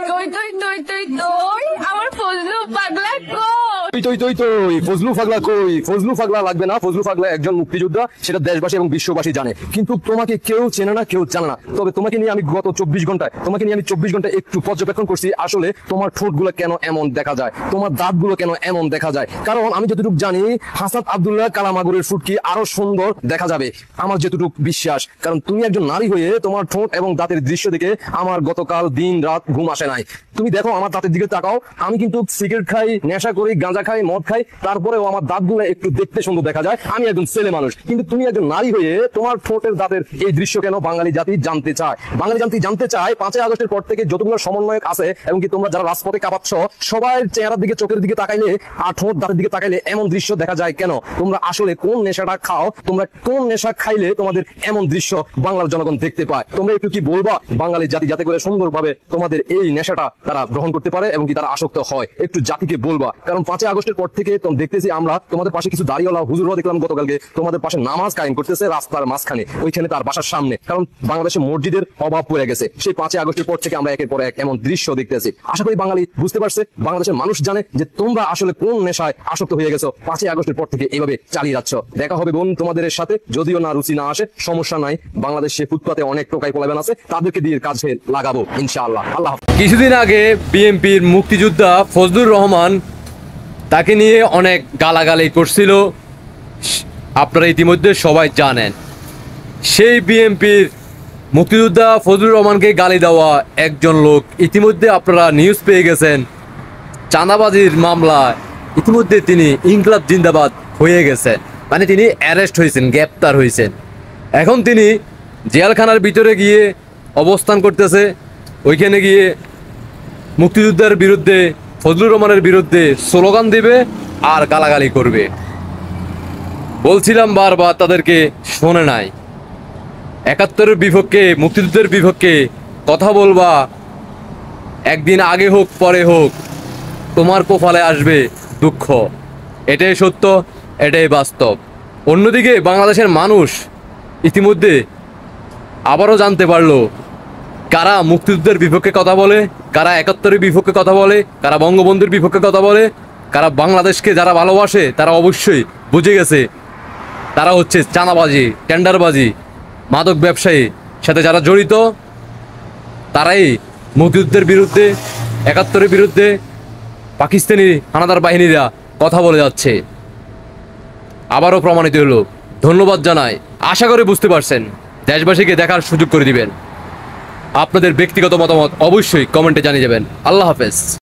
তুই তুই তুই তুই তুই আমার ফজলু পাগলা কই তুই ফজলু পাগলা কই? ফজলু পাগলা লাগবে না। ফজলু পাগলা একজন মুক্তিযোদ্ধা, সেটা দেশবাসী এবং বিশ্ববাসী জানে। কিন্তু তোমাকে কেউ চেনে না, কেউ জানে না। তবে তোমাকে নিয়ে আমি গত 24 ঘন্টায় একটু পর্যবেক্ষণ করছি। আসলে তোমার ঠোঁটগুলো কেন এমন দেখা যায়, তোমার দাঁতগুলো কেন এমন দেখা যায়। কারণ আমি যতটুকু জানি, হাসান আব্দুল্লাহ কালামাগুরের ফুটকি আরো সুন্দর দেখা যাবে, আমার যতটুকু বিশ্বাস। কারণ তুমি একজন নারী হয়ে তোমার ঠোঁট এবং দাঁতের দৃশ্য দেখে আমার গতকাল দিন রাত ঘুম আসে নাই। তুমি দেখো আমার দাঁতের দিকে তাকাও, আমি কিন্তু সিগারেট খাই, নেশা করি, গাঁজা খাই, মদ খাই, তারপরেও আমার দাঁতগুলো একটু দেখতে সুন্দর দেখা যায়। আমি একজন ছেলে মানুষ, কিন্তু তুমি একজন নারী হয়ে তোমার ঠোঁটের দাঁতের এই দৃশ্য কেন বাঙালি জাতি জানতে চায়। বাঙালি জাতি জানতে চায় 5ই আগস্টের পর থেকে যতগুলো সমন্বয়ক আছে এবং কি তোমরা যারা রাজপথে কাঁপাচ্ছ, সবাই চেহারার দিকে, চোখের দিকে তাকাইলে আর ঠোঁট দাঁতের দিকে তাকাইলে এমন দৃশ্য দেখা যায় কেন? তোমরা আসলে কোন নেশাটা খাও? তোমরা কোন নেশা খাইলে তোমাদের এমন দৃশ্য বাংলার জনগণ দেখতে পায়? তোমরা একটু কি বলবা বাঙালি জাতি যাতে করে সুন্দরভাবে তোমাদের এই নেশাটা তারা গ্রহণ করতে পারে এবং কি তারা আসক্ত হয়? একটু জাতিকে বলবা। কারণ 5ই আগস্টের পর থেকে দেখতেছি আমরা তোমাদের পাশে কিছু দাঁড়িয়েওয়ালা হুজুরও দেখলাম গতকালকে তোমাদের পাশে নামাজ কায়েম করতেছে রাস্তার মাঝখানে, ওইখানে তার বাসার সামনে। কারণ বাংলাদেশে মসজিদের অভাব পড়ে গেছে। সেই 5ই আগস্টের পর থেকে আমরা একের পর এক এমন দৃশ্য দেখতেছি। আশা করি বাঙালি বুঝতে পারছে, বাংলাদেশের মানুষ জানে যে তোমরা আসলে কোন নেশায় আসক্ত হয়ে গেছো। 5ই আগস্টের পর থেকে এইভাবে চালিয়ে যাচ্ছ। দেখা হবে বোন তোমাদের সাথে, যদিও না রুচি না আসে, সমস্যা নাই। বাংলাদেশে ফুটপাতে অনেক টোকাই পোলাবেন আছে, তাদেরকে দিয়ে কাজে লাগাবো ইনশাআল্লাহ। আল্লাহ হাফেজ। কিছুদিন আগে বিএনপির মুক্তিযোদ্ধা ফজলুর রহমান, তাকে নিয়ে অনেক গালাগালি করছিল, আপনারা ইতিমধ্যে সবাই জানেন। সেই বিএনপির মুক্তিযোদ্ধা ফজলুর রহমানকে গালি দেওয়া একজন লোক ইতিমধ্যে আপনারা নিউজ পেয়ে গেছেন, চাঁদাবাজির মামলায় ইতিমধ্যে তিনি ইনকলাব জিন্দাবাদ হয়ে গেছেন, মানে তিনি অ্যারেস্ট হয়েছেন, গ্রেপ্তার হয়েছেন। এখন তিনি জেলখানার ভিতরে গিয়ে অবস্থান করতেছে। ওইখানে গিয়ে মুক্তিযোদ্ধার বিরুদ্ধে, ফজলুর রহমানের বিরুদ্ধে স্লোগান দিবে আর গালাগালি করবে। বলছিলাম বারবার, তাদেরকে শোনে নাই। 71-এর বিপক্ষে, মুক্তিযুদ্ধের বিপক্ষে কথা বলবা, একদিন আগে হোক পরে হোক তোমার কপালে আসবে দুঃখ। এটাই সত্য, এটাই বাস্তব। অন্যদিকে বাংলাদেশের মানুষ ইতিমধ্যে আবারও জানতে পারলো কারা মুক্তিযুদ্ধের বিপক্ষে কথা বলে, কারা 71-এর বিপক্ষে কথা বলে, কারা বঙ্গবন্ধুর বিপক্ষে কথা বলে, কারা বাংলাদেশকে যারা ভালোবাসে। তারা অবশ্যই বুঝে গেছে তারা হচ্ছে চাঁদাবাজি, টেন্ডারবাজি, মাদক ব্যবসায়ী সাথে যারা জড়িত, তারাই মুক্তিযুদ্ধের বিরুদ্ধে, 71-এর বিরুদ্ধে পাকিস্তানি হানাদার বাহিনীরা কথা বলে যাচ্ছে। আবারও প্রমাণিত হলো। ধন্যবাদ জানাই। আশা করি বুঝতে পারছেন। দেশবাসীকে দেখার সুযোগ করে দিবেন। আপনাদের ব্যক্তিগত মতামত অবশ্যই কমেন্টে জানিয়ে যাবেন। আল্লাহ হাফেজ।